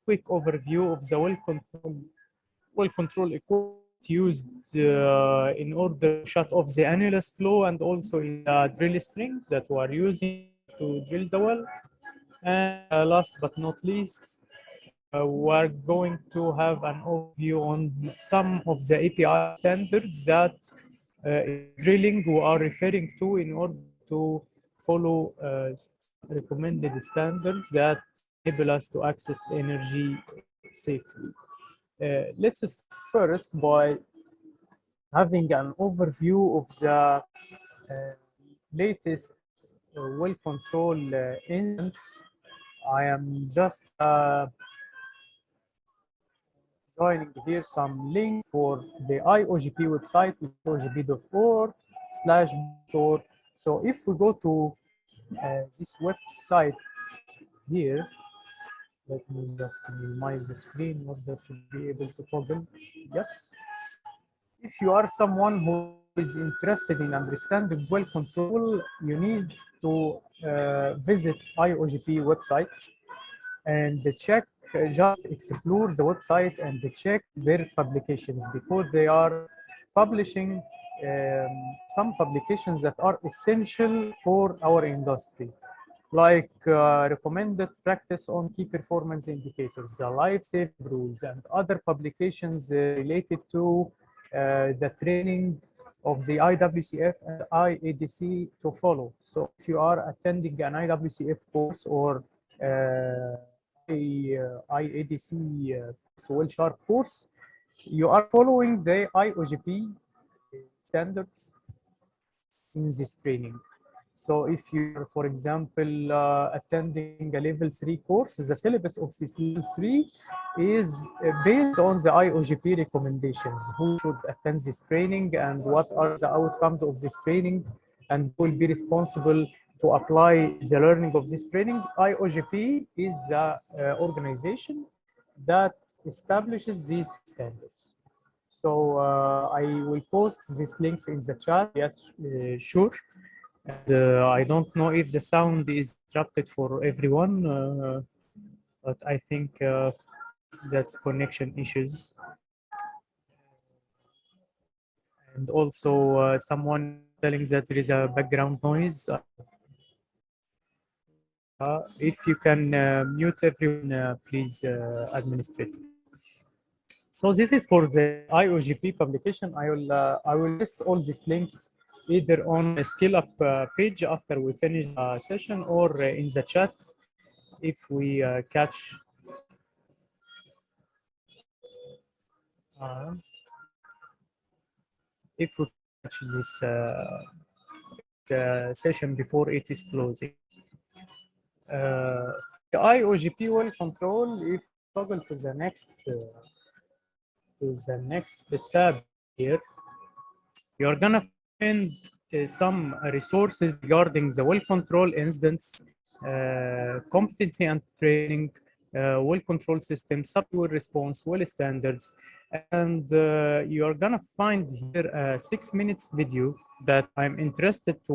quick overview of the well control equipment used in order to shut off the annulus flow, and also in the drill strings that we are using to drill the well. And last but not least, we're going to have an overview on some of the API standards that drilling we are referring to in order to follow recommended standards that enable us to access energy safely. Let's start first by having an overview of the latest well control instance. I am just joining here some link for the IOGP website, iogp.org/store. So if we go to this website here, let me just minimize the screen in order to be able to toggle. Yes. If you are someone who is interested in understanding well control, you need to visit IOGP website and check, just explore the website and check their publications, because they are publishing some publications that are essential for our industry, like recommended practice on key performance indicators, the life safety rules, and other publications related to the training of the IWCF and IADC to follow. So if you are attending an IWCF course or IADC well sharp course, you are following the IOGP standards in this training. So if you're, for example, attending a level 3 course, the syllabus of this level 3 is based on the IOGP recommendations. Who should attend this training and what are the outcomes of this training, and who will be responsible to apply the learning of this training. IOGP is the organization that establishes these standards. So I will post these links in the chat. Yes, sure. And I don't know if the sound is disrupted for everyone, but I think that's connection issues. And also someone telling that there is a background noise. If you can mute everyone, please administrate. So this is for the IOGP publication. I will list all these links either on a Skill Up page after we finish the session, or in the chat if we catch this session before it is closing. The IOGP well control, if you toggle to the next tab here, you're gonna find some resources regarding the well control incidents, competency and training, well control system, sub-well response, well standards, and you are gonna find here a 6 minutes video that I'm interested to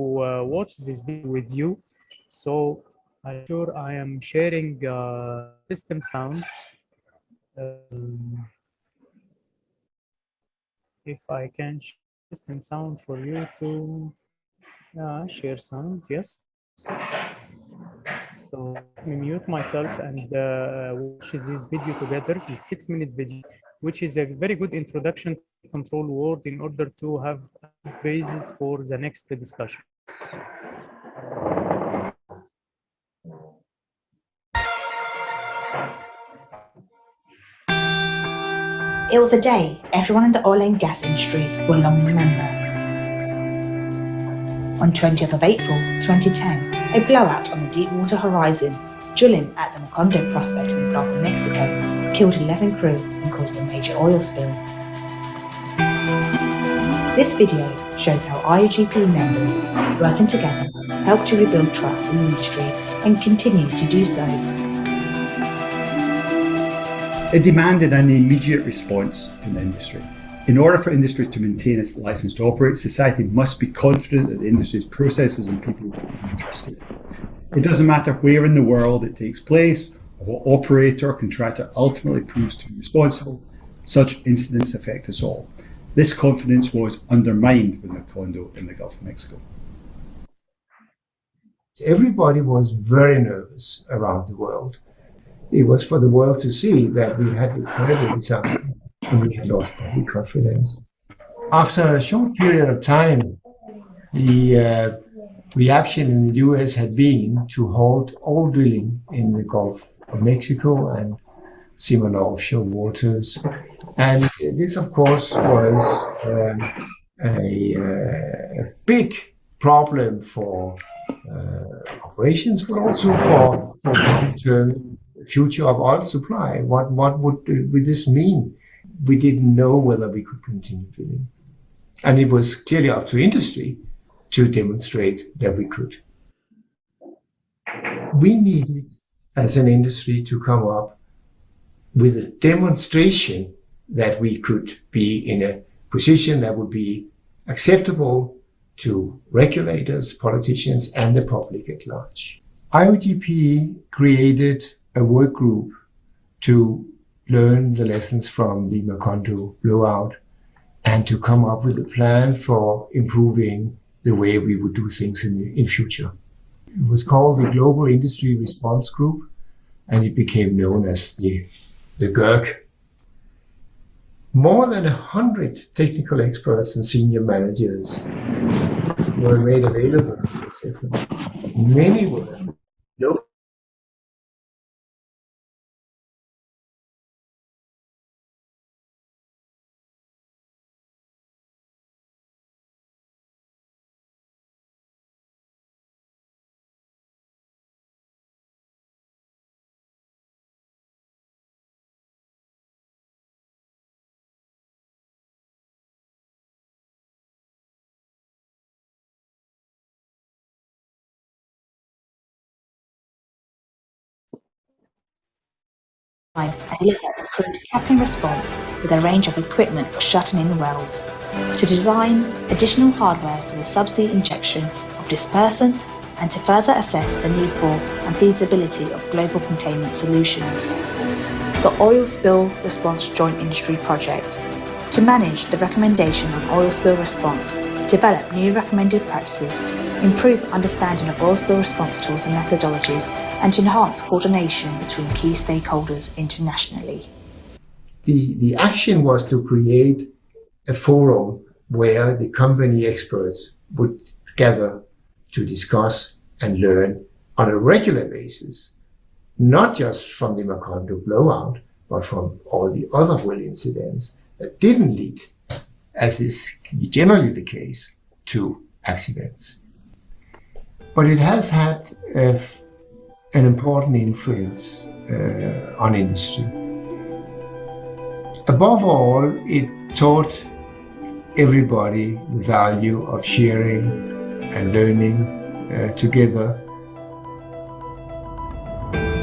watch this video with you. So I'm sure I am sharing system sound. If I can share system sound for you to share sound, yes. So let me mute myself and watch this video together, this 6 minute video, which is a very good introduction to control world in order to have a basis for the next discussion. It was a day everyone in the oil and gas industry will long remember. On 20th of April 2010, a blowout on the Deepwater Horizon, drilling at the Macondo prospect in the Gulf of Mexico, killed 11 crew and caused a major oil spill. This video shows how IOGP members, working together, helped to rebuild trust in the industry and continues to do so. It demanded an immediate response from the industry. In order for industry to maintain its license to operate, society must be confident that the industry's processes and people can be trusted. It doesn't matter where in the world it takes place what operator or contractor ultimately proves to be responsible, such incidents affect us all. This confidence was undermined with Macondo in the Gulf of Mexico. Everybody was very nervous around the world. It was for the world to see that we had this terrible disaster and we had lost public confidence. After a short period of time, the reaction in the US had been to halt all drilling in the Gulf of Mexico and similar offshore waters. And this, of course, was a big problem for operations, but also for long-term future of oil supply. What would this mean? We didn't know whether we could continue drilling. And it was clearly up to industry to demonstrate that we could. We needed, as an industry, to come up with a demonstration that we could be in a position that would be acceptable to regulators, politicians, and the public at large. IOGP created a work group to learn the lessons from the Macondo blowout and to come up with a plan for improving the way we would do things in future. It was called the Global Industry Response Group, and it became known as the GIRC. More than 100 technical experts and senior managers were made available. Many were local. And deliver improved capping response with a range of equipment for shutting in wells, to design additional hardware for the subsea injection of dispersant, and to further assess the need for and feasibility of global containment solutions. The Oil Spill Response Joint Industry Project, to manage the recommendation on oil spill response, develop new recommended practices, improve understanding of oil spill response tools and methodologies, and to enhance coordination between key stakeholders internationally. The action was to create a forum where the company experts would gather to discuss and learn on a regular basis, not just from the Macondo blowout, but from all the other well incidents that didn't lead, as is generally the case, to accidents. But it has had an important influence on industry. Above all, it taught everybody the value of sharing and learning together.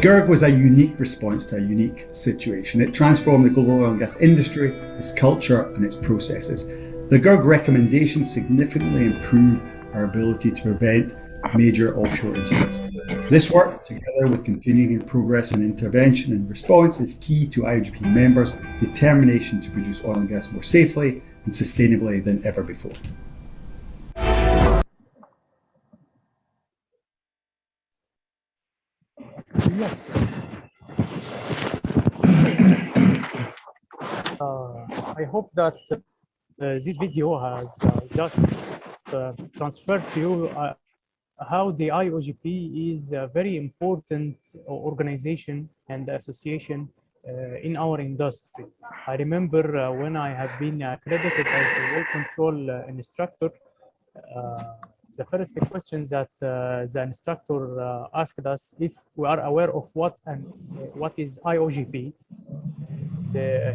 GIRG was a unique response to a unique situation. It transformed the global oil and gas industry, its culture and its processes. The GIRG recommendations significantly improve our ability to prevent major offshore incidents. This work, together with continuing progress in intervention and response, is key to IOGP members' determination to produce oil and gas more safely and sustainably than ever before. Yes. I hope that this video has just transferred to you how the IOGP is a very important organization and association in our industry. I remember when I have been accredited as a well control instructor, the first question that the instructor asked us if we are aware of what is IOGP.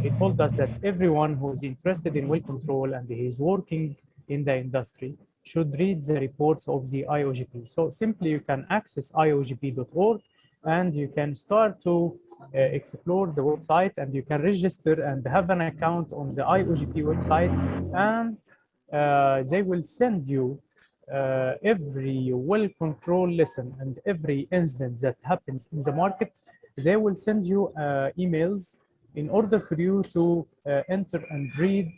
He told us that everyone who is interested in well control and he is working in the industry should read the reports of the IOGP. So simply you can access iogp.org and you can start to explore the website, and you can register and have an account on the IOGP website, and they will send you every well control lesson and every incident that happens in the market they will send you emails in order for you to enter and read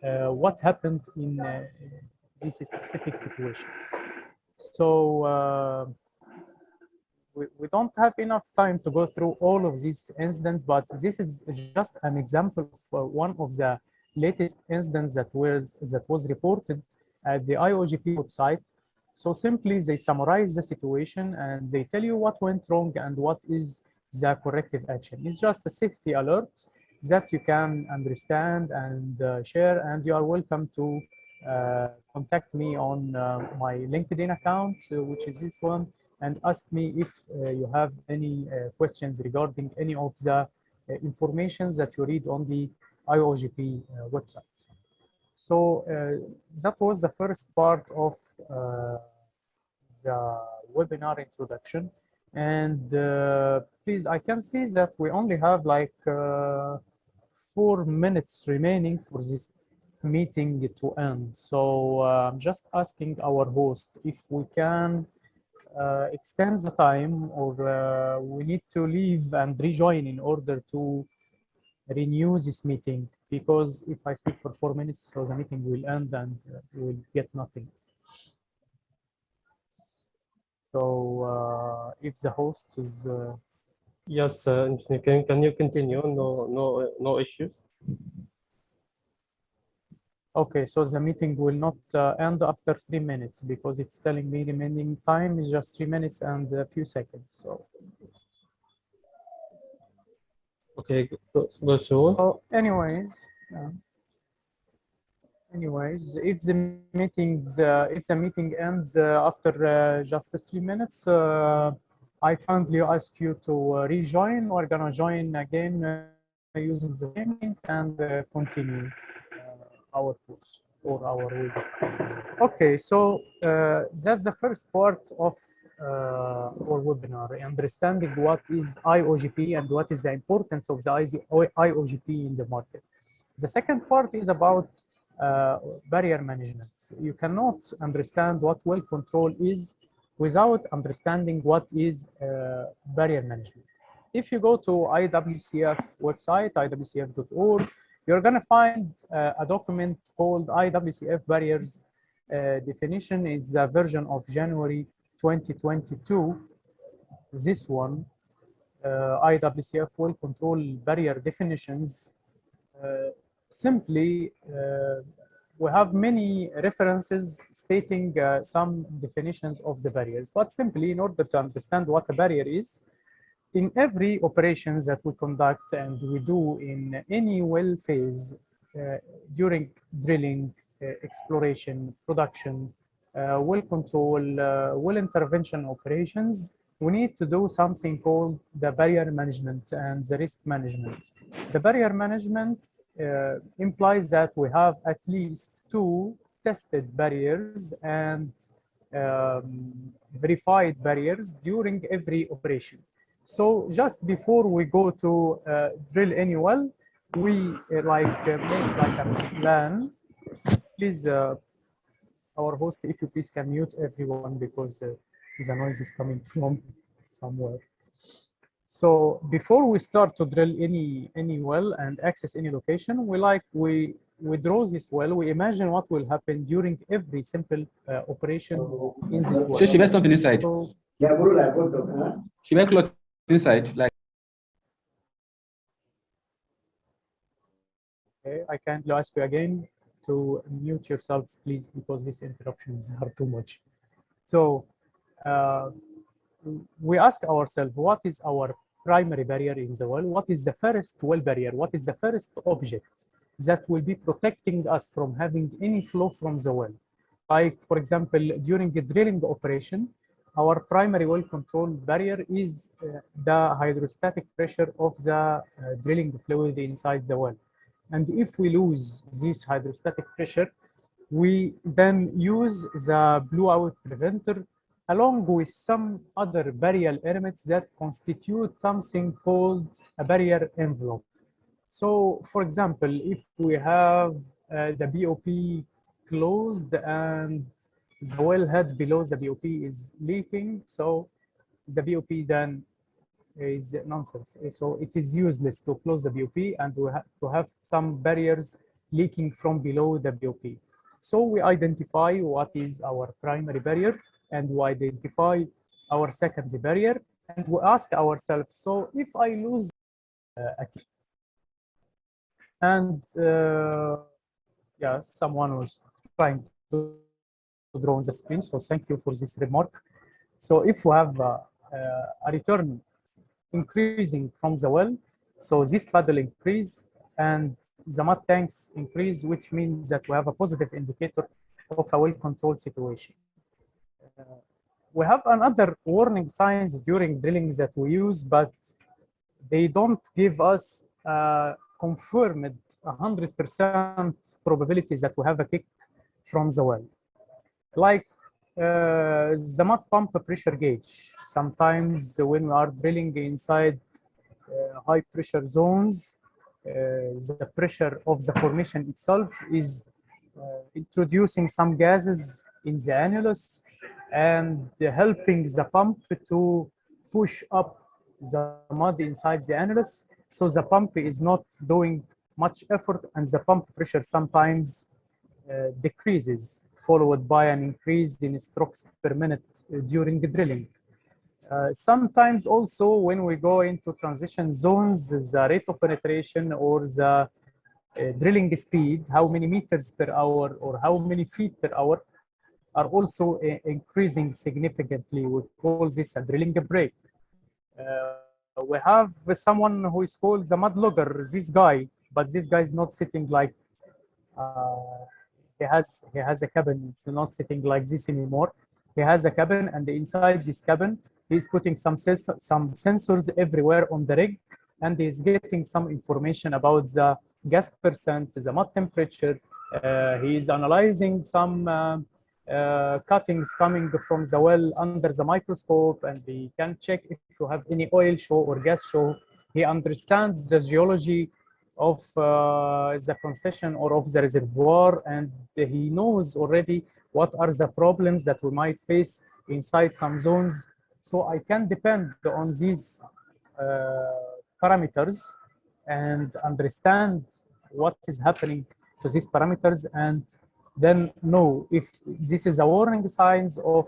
what happened in these specific situations. So we don't have enough time to go through all of these incidents, but this is just an example of one of the latest incidents that was reported at the IOGP website. So simply they summarize the situation and they tell you what went wrong and what is the corrective action. It's just a safety alert that you can understand and share, and you are welcome to contact me on my LinkedIn account, which is this one, and ask me if you have any questions regarding any of the information that you read on the IOGP website. So that was the first part of the webinar introduction. And please, I can see that we only have like 4 minutes remaining for this meeting to end. So I'm just asking our host if we can extend the time, or we need to leave and rejoin in order to renew this meeting, because if I speak for 4 minutes, so the meeting will end and we will get nothing. So if the host is Yes, can you continue? No issues. okay, so the meeting will not end after 3 minutes, because it's telling me remaining time is just 3 minutes and a few seconds. So Okay, go through. so anyways, if the meeting ends after just 3 minutes, I kindly ask you to rejoin. We're gonna join again using the same link and continue our course or our webinar. Okay, so that's the first part of our webinar, understanding what is IOGP and what is the importance of the IOGP in the market. The second part is about barrier management. You cannot understand what well control is without understanding what is barrier management. If you go to IWCF website, iwcf.org, you're going to find a document called IWCF Barriers Definition. It's the version of January 2022. This one, IWCF Well Control Barrier Definitions. Simply, we have many references stating some definitions of the barriers, but simply in order to understand what a barrier is, in every operations that we conduct and we do in any well phase during drilling, exploration, production, well control, well intervention operations, we need to do something called the barrier management and the risk management. The barrier management implies that we have at least 2 tested barriers and verified barriers during every operation. So just before we go to drill any well, we make like a plan. Please, our host, if you please can mute everyone, because the noise is coming from somewhere. So before we start to drill any well and access any location, we draw this well. We imagine what will happen during every simple operation in this well. So she makes something inside. So, She makes clothes inside, like. okay, I kindly ask you again to mute yourselves, please, because these interruptions are too much. So we ask ourselves, what is our primary barrier in the well? What is the first well barrier? What is the first object that will be protecting us from having any flow from the well? Like, for example, during the drilling operation, our primary well control barrier is the hydrostatic pressure of the drilling fluid inside the well. And if we lose this hydrostatic pressure, we then use the blowout preventer along with some other barrier elements that constitute something called a barrier envelope. So, for example, if we have the BOP closed and the wellhead below the BOP is leaking, so the BOP then is nonsense. So it is useless to close the BOP and to have some barriers leaking from below the BOP. So we identify what is our primary barrier and we identify our secondary barrier and we ask ourselves, so if I lose a key and yeah, someone was trying to draw on the screen, so thank you for this remark. So if we have a return increasing from the well, so this paddle increase and the mud tanks increase, which means that we have a positive indicator of a well-controlled situation. We have another warning signs during drilling that we use, but they don't give us confirmed 100% probability that we have a kick from the well. Like the mud pump pressure gauge. Sometimes when we are drilling inside high pressure zones, the pressure of the formation itself is introducing some gases in the annulus and helping the pump to push up the mud inside the annulus. So the pump is not doing much effort and the pump pressure sometimes decreases, followed by an increase in strokes per minute during the drilling. Sometimes also when we go into transition zones, the rate of penetration or the drilling speed, how many meters per hour or how many feet per hour, are also increasing significantly. We call this a drilling break. We have someone who is called the mud logger, this guy, but this guy is not sitting like he has a cabin. It's not sitting like this anymore. He has a cabin, and inside this cabin, he's putting some sensors everywhere on the rig, and he's getting some information about the gas percent, the mud temperature. He's analyzing some cuttings coming from the well under the microscope, and he can check if you have any oil show or gas show. He understands the geology of the concession or of the reservoir, and he knows already what are the problems that we might face inside some zones. So I can depend on these parameters and understand what is happening to these parameters, and then know if this is a warning signs of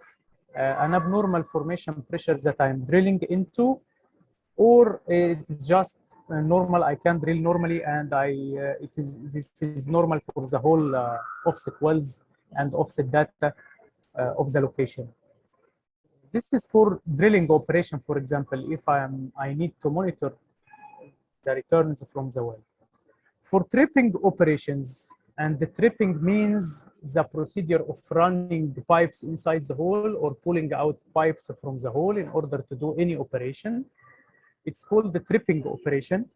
an abnormal formation pressure that I'm drilling into, or it's just normal. I can drill normally, and this is normal for the whole offset wells and offset data of the location. This is for drilling operation, for example, if I need to monitor the returns from the well. For tripping operations, and the tripping means the procedure of running the pipes inside the hole or pulling out pipes from the hole in order to do any operation. It's called the tripping operation.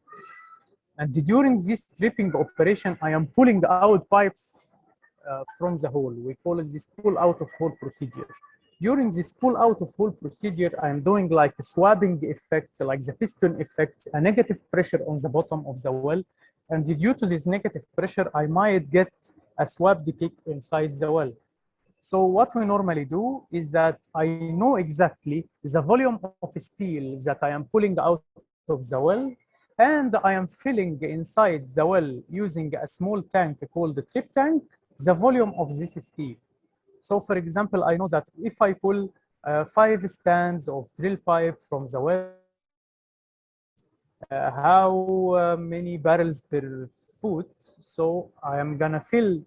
And during this tripping operation, I am pulling out pipes from the hole. We call it this pull out of hole procedure. During this pull out of hole procedure, I am doing like a swabbing effect, like the piston effect, a negative pressure on the bottom of the well. And due to this negative pressure, I might get a swab kick inside the well. So what we normally do is that I know exactly the volume of steel that I am pulling out of the well, and I am filling inside the well using a small tank called the trip tank, the volume of this steel. So for example, I know that if I pull 5 stands of drill pipe from the well, how many barrels per foot, so I am gonna fill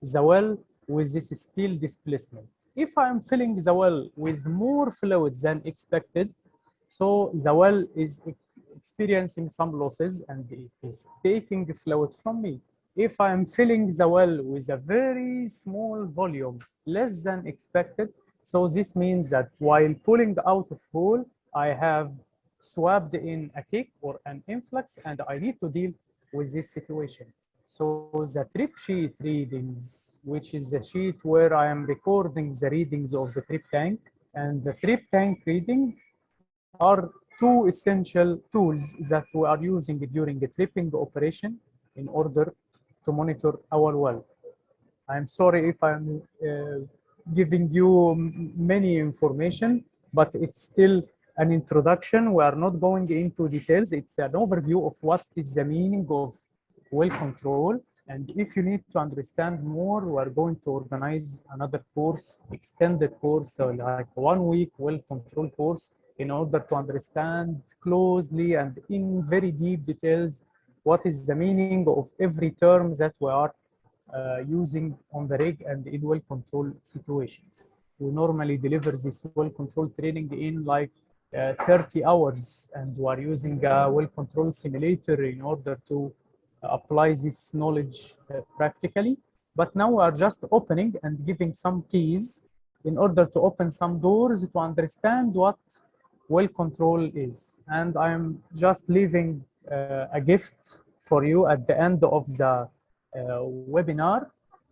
the well with this steel displacement. If I am filling the well with more fluid than expected, so the well is experiencing some losses and it is taking fluid from me. If I am filling the well with a very small volume, less than expected, so this means that while pulling out of hole, I have swabbed in a kick or an influx, and I need to deal with this situation. So the trip sheet readings, which is the sheet where I am recording the readings of the trip tank, and the trip tank reading are 2 essential tools that we are using during the tripping operation in order to monitor our well. I'm sorry if I'm giving you many information, but it's still an introduction. We are not going into details. It's an overview of what is the meaning of well control. And if you need to understand more, we are going to organize another course, extended course, so like 1 week well control course, in order to understand closely and in very deep details what is the meaning of every term that we are using on the rig and in well control situations. We normally deliver this well control training in like 30 hours, and we are using a well control simulator in order to apply this knowledge practically. But now we are just opening and giving some keys in order to open some doors to understand what well control is. And I'm just leaving a gift for you at the end of the webinar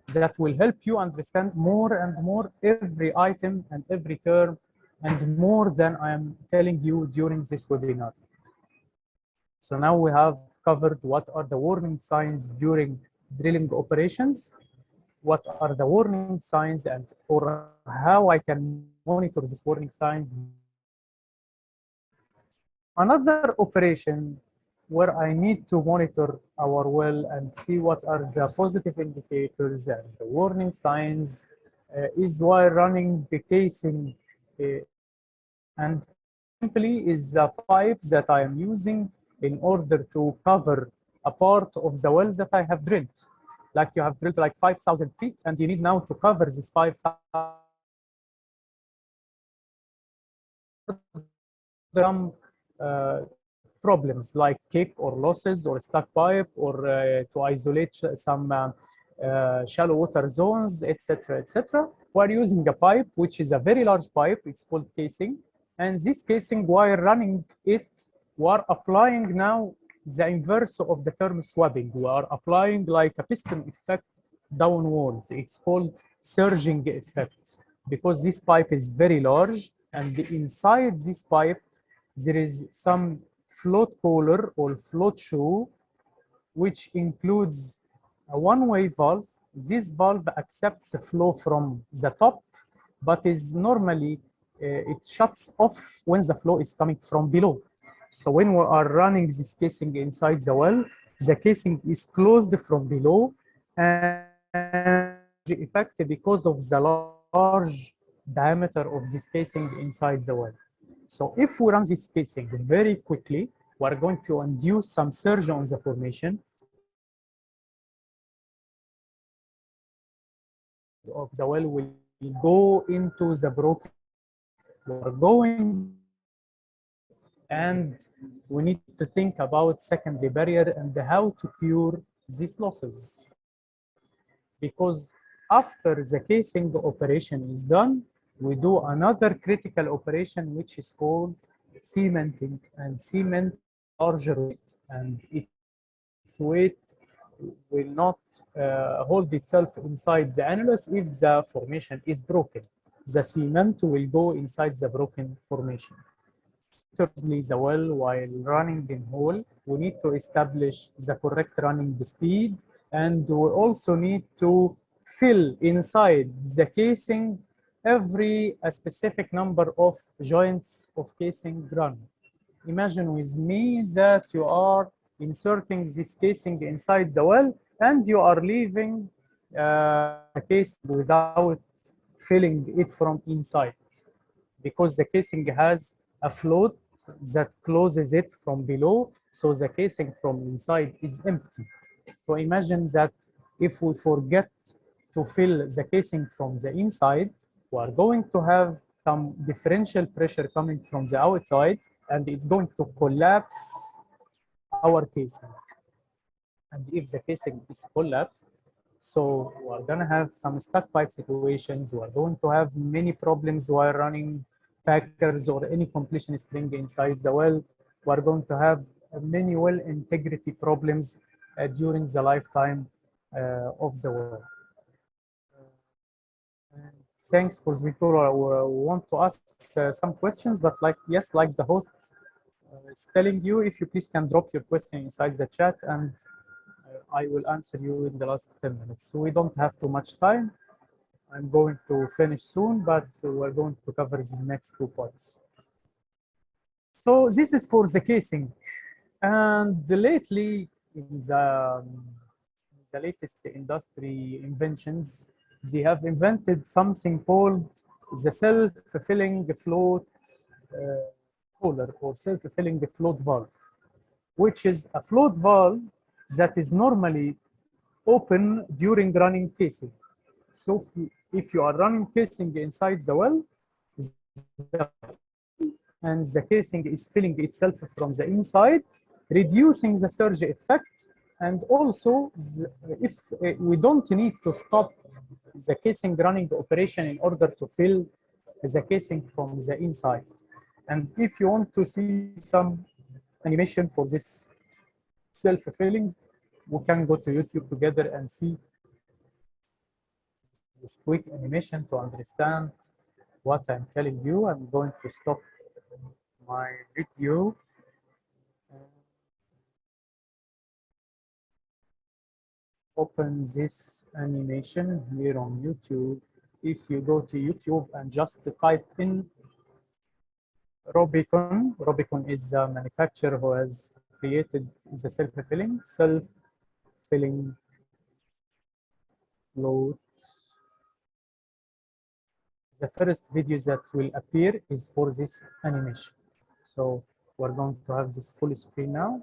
that will help you understand more and more every item and every term, and more than I am telling you during this webinar. So now we have covered what are the warning signs during drilling operations, what are the warning signs, and or how I can monitor these warning signs. Another operation where I need to monitor our well and see what are the positive indicators and the warning signs is while running the casing, and simply is the pipe that I am using in order to cover a part of the well that I have drilled. Like you have drilled like 5,000 feet, and you need now to cover this 5,000 problems like kick or losses or stuck pipe, or to isolate some shallow water zones, etc., etc. We're using a pipe which is a very large pipe. It's called casing, and this casing, while running it, we're applying now the inverse of the term swabbing. We are applying like a piston effect downwards. It's called surging effect, because this pipe is very large, and inside this pipe there is some float cooler or float shoe, which includes a one-way valve. This valve accepts flow from the top, but is normally it shuts off when the flow is coming from below. So when we are running this casing inside the well, the casing is closed from below, and the effect because of the large diameter of this casing inside the well. So if we run this casing very quickly, we're going to induce some surge on the formation of the well will go into the broken. We're going, and we need to think about secondary barrier and how to cure these losses. Because after the casing operation is done, we do another critical operation which is called cementing, and cement larger weight, and its weight will not hold itself inside the annulus if the formation is broken. The cement will go inside the broken formation. Thirdly, the well, while running in hole, we need to establish the correct running speed, and we also need to fill inside the casing every specific number of joints of casing run. Imagine with me that you are inserting this casing inside the well, and you are leaving the casing without filling it from inside, because the casing has a float that closes it from below, so the casing from inside is empty. So imagine that if we forget to fill the casing from the inside, we are going to have some differential pressure coming from the outside, and it's going to collapse our casing. And if the casing is collapsed, so we're gonna have some stuck pipe situations. We're going to have many problems while running packers or any completion string inside the well. We're going to have many well integrity problems during the lifetime of the well. Thanks for the people who want to ask some questions, but like the host is telling you, if you please can drop your question inside the chat, and I will answer you in the last 10 minutes. So we don't have too much time. I'm going to finish soon, but we're going to cover these next 2 points. So this is for the casing. And lately, in the latest industry inventions, they have invented something called the self-filling float cooler or self-filling float valve, which is a float valve that is normally open during running casing. So if you are running casing inside the well, and the casing is filling itself from the inside, reducing the surge effect. And also, if we don't need to stop the casing running operation in order to fill the casing from the inside. And if you want to see some animation for this self-filling, we can go to YouTube together and see this quick animation to understand what I'm telling you. I'm going to stop my video. Open this animation here on YouTube. If you go to YouTube and just type in Rubicon, Rubicon is a manufacturer who has created the self-filling float. The first video that will appear is for this animation. So we're going to have this full screen now.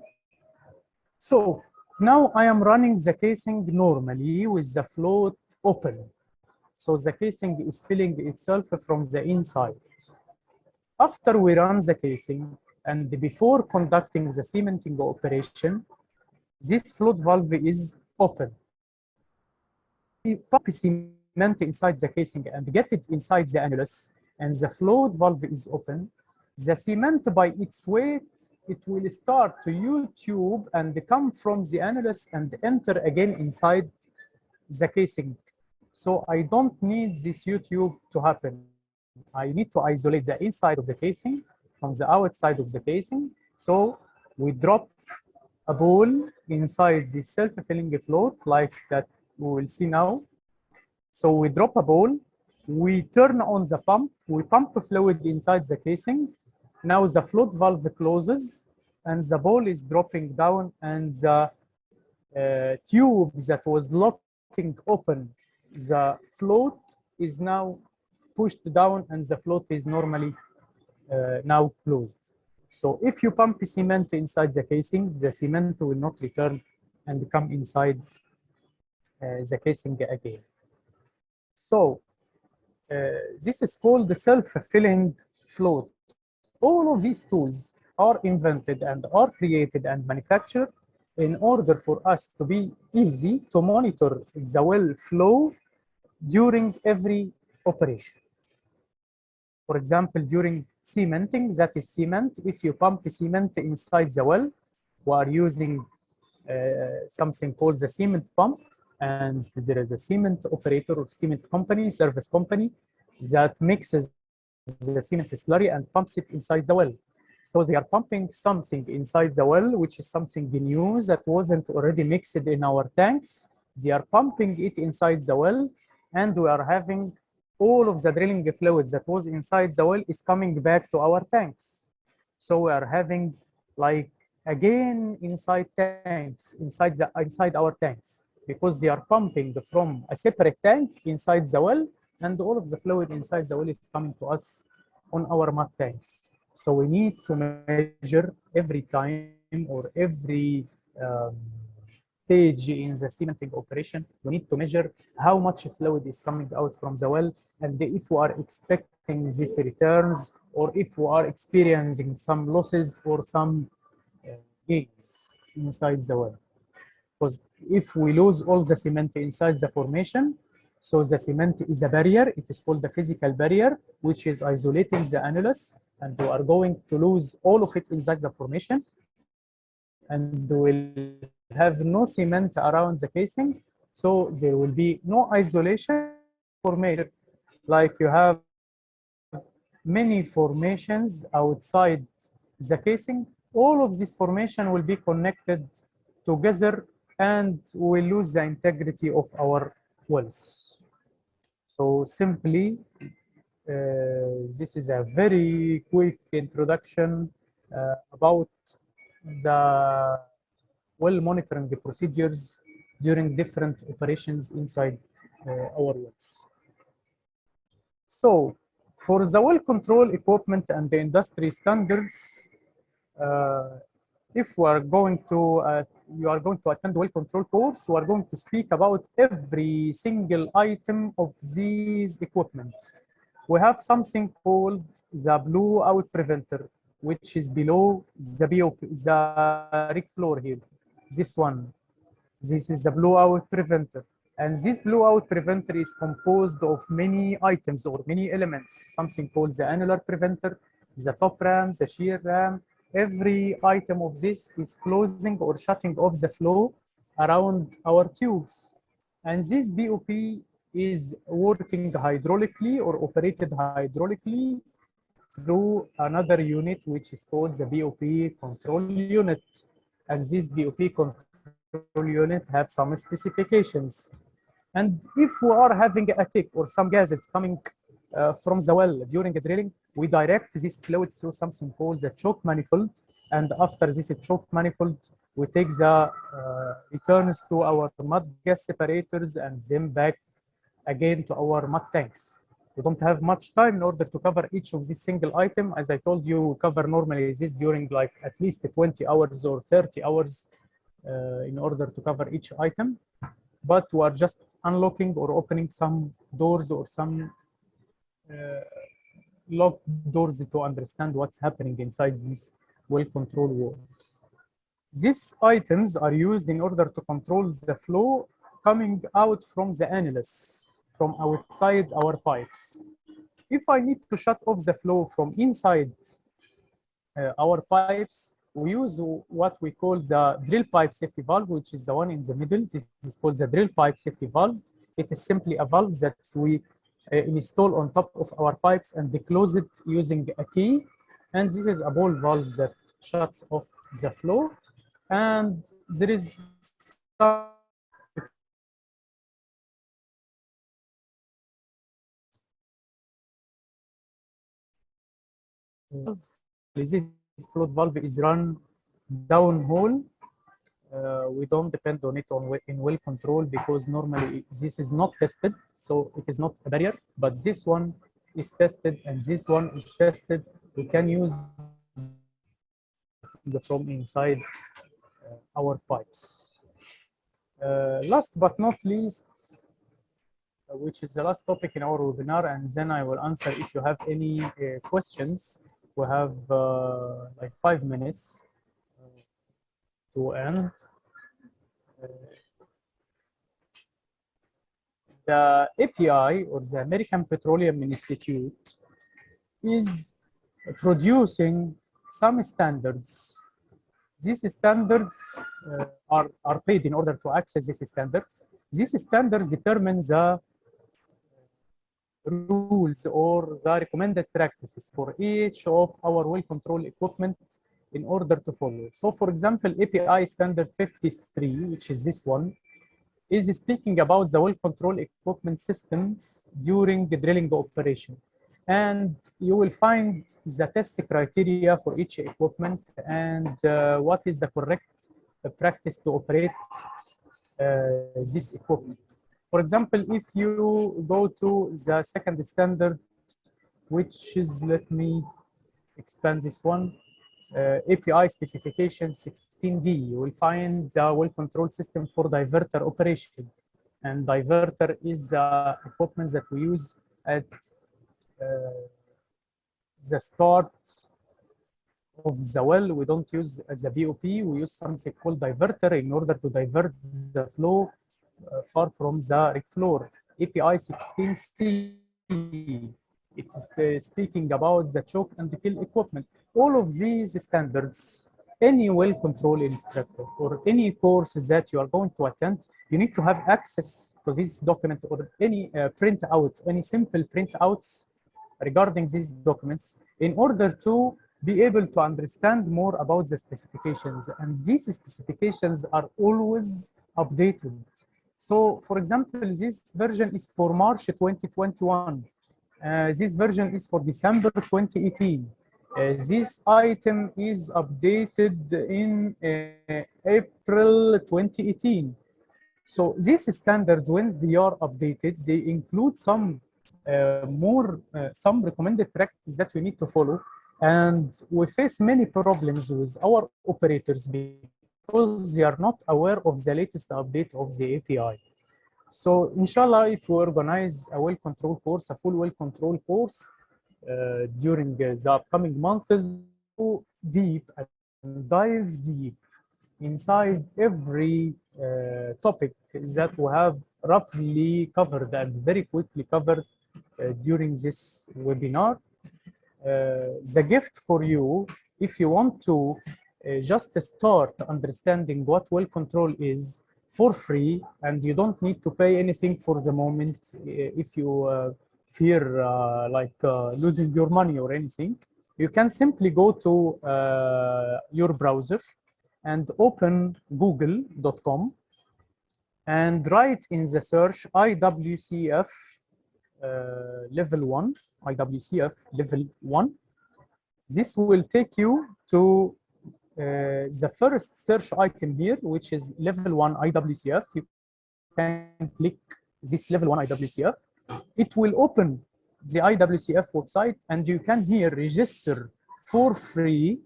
So now I am running the casing normally with the float open. So the casing is filling itself from the inside. After we run the casing and before conducting the cementing operation, this float valve is open. We pump cement inside the casing and get it inside the annulus, and the float valve is open. The cement, by its weight, it will start to U-tube and come from the annulus and enter again inside the casing. So I don't need this U-tube to happen. I need to isolate the inside of the casing from the outside of the casing. So we drop a ball inside the self-filling float like that we will see now. So we drop a ball, we turn on the pump, we pump fluid inside the casing. Now the float valve closes and the ball is dropping down, and the tube that was locking open the float is now pushed down, and the float is normally now closed. So if you pump cement inside the casing, the cement will not return and come inside the casing again. So this is called the self-filling float. All of these tools are invented and are created and manufactured in order for us to be easy to monitor the well flow during every operation. For example, during cementing, that is cement, if you pump cement inside the well, we are using something called the cement pump, and there is a cement operator or cement company, service company, that mixes the cement slurry and pumps it inside the well. So they are pumping something inside the well, which is something new that wasn't already mixed in our tanks. They are pumping it inside the well, and we are having all of the drilling fluid that was inside the well is coming back to our tanks. So we are having like again inside tanks, inside our tanks, because they are pumping from a separate tank inside the well, and all of the fluid inside the well is coming to us on our mud tanks. So we need to measure every time or every stage in the cementing operation. We need to measure how much fluid is coming out from the well, and if we are expecting these returns, or if we are experiencing some losses or some gains inside the well. Because if we lose all the cement inside the formation, so the cement is a barrier. It is called the physical barrier, which is isolating the annulus, and we are going to lose all of it inside the formation, and we'll have no cement around the casing. So there will be no isolation formation. Like you have many formations outside the casing, all of this formation will be connected together, and we lose the integrity of our wells. So simply, this is a very quick introduction about the well monitoring the procedures during different operations inside our wells. So for the well control equipment and the industry standards, if we are going to you are going to attend well control course, we are going to speak about every single item of these equipment. We have something called the blowout preventer, which is below the BOP, the rig floor here. This one. This is the blowout preventer. And this blowout preventer is composed of many items or many elements, something called the annular preventer, the top ram, the shear ram. Every item of this is closing or shutting off the flow around our tubes. And this BOP is working hydraulically or operated hydraulically through another unit, which is called the BOP control unit. And this BOP control unit have some specifications. And if we are having a tick or some gases coming from the well during drilling, we direct this fluid through something called the choke manifold. And after this choke manifold, we take the returns to our mud gas separators and then back again to our mud tanks. We don't have much time in order to cover each of these single item. As I told you, we cover normally this during like at least 20 hours or 30 hours in order to cover each item. But we are just unlocking or opening some doors or some locked doors to understand what's happening inside this well control wall. These items are used in order to control the flow coming out from the annulus, from outside our pipes. If I need to shut off the flow from inside our pipes, we use what we call the drill pipe safety valve, which is the one in the middle. This is called the drill pipe safety valve. It is simply a valve that we install on top of our pipes and they close it using a key. And this is a ball valve that shuts off the flow. And there is this float valve is run downhole. We don't depend on it in well control because normally this is not tested, so it is not a barrier. But this one is tested and this one is tested. We can use from inside our pipes. Last but not least, which is the last topic in our webinar, and then I will answer if you have any questions. We have like 5 minutes to end. The API, or the American Petroleum Institute, is producing some standards. These standards are paid in order to access these standards. These standards determine the rules or the recommended practices for each of our well control equipment in order to follow. So for example, API standard 53, which is this one, is speaking about the well control equipment systems during the drilling operation. And you will find the test criteria for each equipment and what is the correct practice to operate this equipment. For example, if you go to the second standard, which is, let me expand this one, API specification 16D, you will find the well control system for diverter operation. And diverter is equipment that we use at the start of the well. We don't use the BOP, we use something called diverter in order to divert the flow far from the rig floor. API 16C, it is speaking about the choke and kill equipment. All of these standards, any well control instructor or any course that you are going to attend, you need to have access to this document or any printout, any simple printouts regarding these documents in order to be able to understand more about the specifications. And these specifications are always updated. So for example, this version is for March 2021. This version is for December 2018. This item is updated in April 2018. So these standards, when they are updated, they include some some recommended practices that we need to follow. And we face many problems with our operators because they are not aware of the latest update of the API. So inshallah, if we organize a well control course, a full well control course during the upcoming months, go deep and dive deep inside every topic that we have roughly covered and very quickly covered during this webinar. The gift for you, if you want to just start understanding what well control is for free, and you don't need to pay anything for the moment if you fear losing your money or anything, you can simply go to your browser and open google.com and write in the search IWCF level 1, IWCF level 1. This will take you to the first search item here, which is level 1 IWCF. You can click this level 1 IWCF. It will open the IWCF website, and you can here register for free.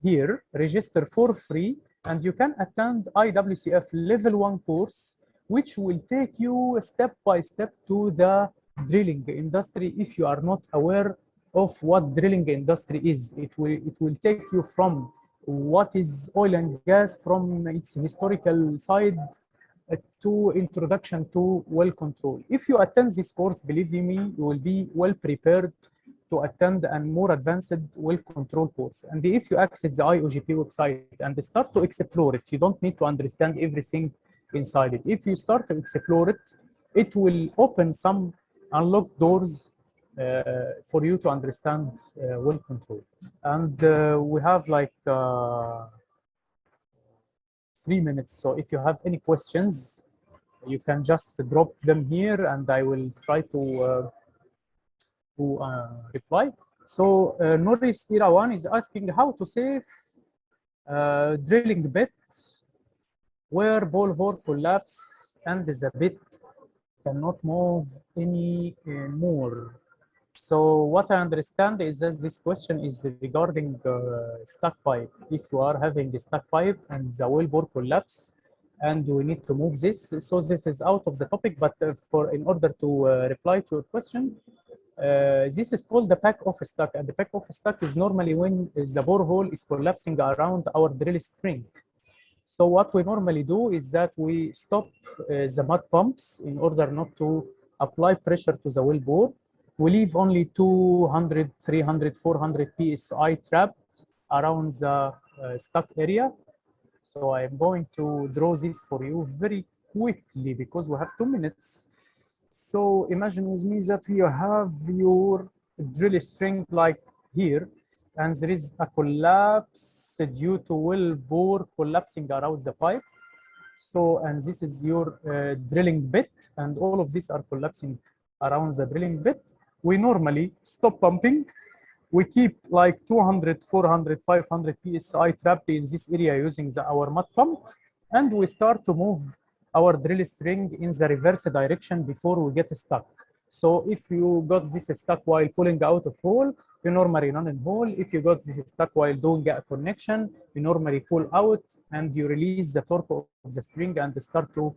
Here, register for free, and you can attend IWCF level 1 course, which will take you step by step to the drilling industry. If you are not aware of what drilling industry is, it will take you from what is oil and gas from its historical side to introduction to well control. If you attend this course, believe me, you will be well prepared to attend a more advanced well control course. And if you access the IOGP website and start to explore it, you don't need to understand everything inside it. If you start to explore it, it will open some unlocked doors for you to understand well control. And we have like 3 minutes. So if you have any questions, you can just drop them here and I will try to reply. So Norris Irawan is asking how to save drilling bit where ball hole collapse and the bit cannot move any more. So what I understand is that this question is regarding stuck pipe. If you are having a stuck pipe and the well bore collapse and we need to move this, so this is out of the topic, but in order to reply to your question, this is called the pack off stuck, and the pack off stuck is normally when the borehole is collapsing around our drill string. So what we normally do is that we stop the mud pumps in order not to apply pressure to the well bore. We leave only 200, 300, 400 PSI trapped around the stuck area. So I'm going to draw this for you very quickly because we have 2 minutes. So imagine with me that you have your drill string like here, and there is a collapse due to well bore collapsing around the pipe. So, and this is your drilling bit, and all of these are collapsing around the drilling bit. We normally stop pumping. We keep like 200, 400, 500 PSI trapped in this area using our mud pump, and we start to move our drill string in the reverse direction before we get stuck. So if you got this stuck while pulling out of hole, you normally run in hole. If you got this stuck while doing a connection, you normally pull out and you release the torque of the string and start to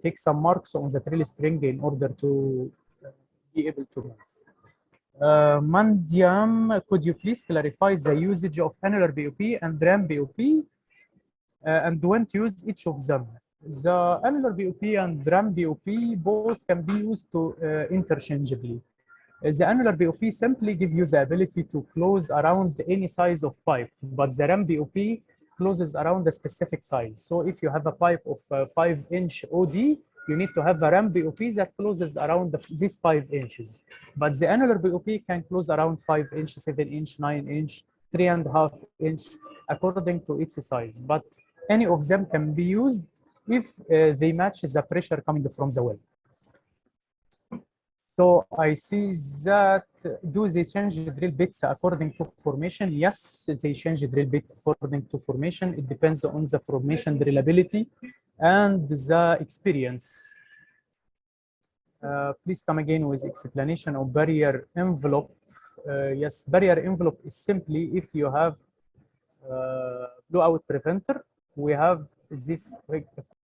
take some marks on the drill string in order to be able to move. Mandiam, could you please clarify the usage of annular BOP and RAM BOP and when to use each of them? The annular BOP and RAM BOP both can be used interchangeably. The annular BOP simply gives you the ability to close around any size of pipe, but the RAM BOP closes around a specific size. So if you have a pipe of 5-inch OD, you need to have a RAM BOP that closes around these 5 inches. But the annular BOP can close around 5-inch, 7-inch, 9-inch, 3.5 inch, according to its size. But any of them can be used if they match the pressure coming from the well. So I see that do they change drill bits according to formation? Yes, they change drill bit according to formation. It depends on the formation drillability and the experience. Please come again with explanation of barrier envelope. Yes, barrier envelope is simply if you have blowout preventer, we have this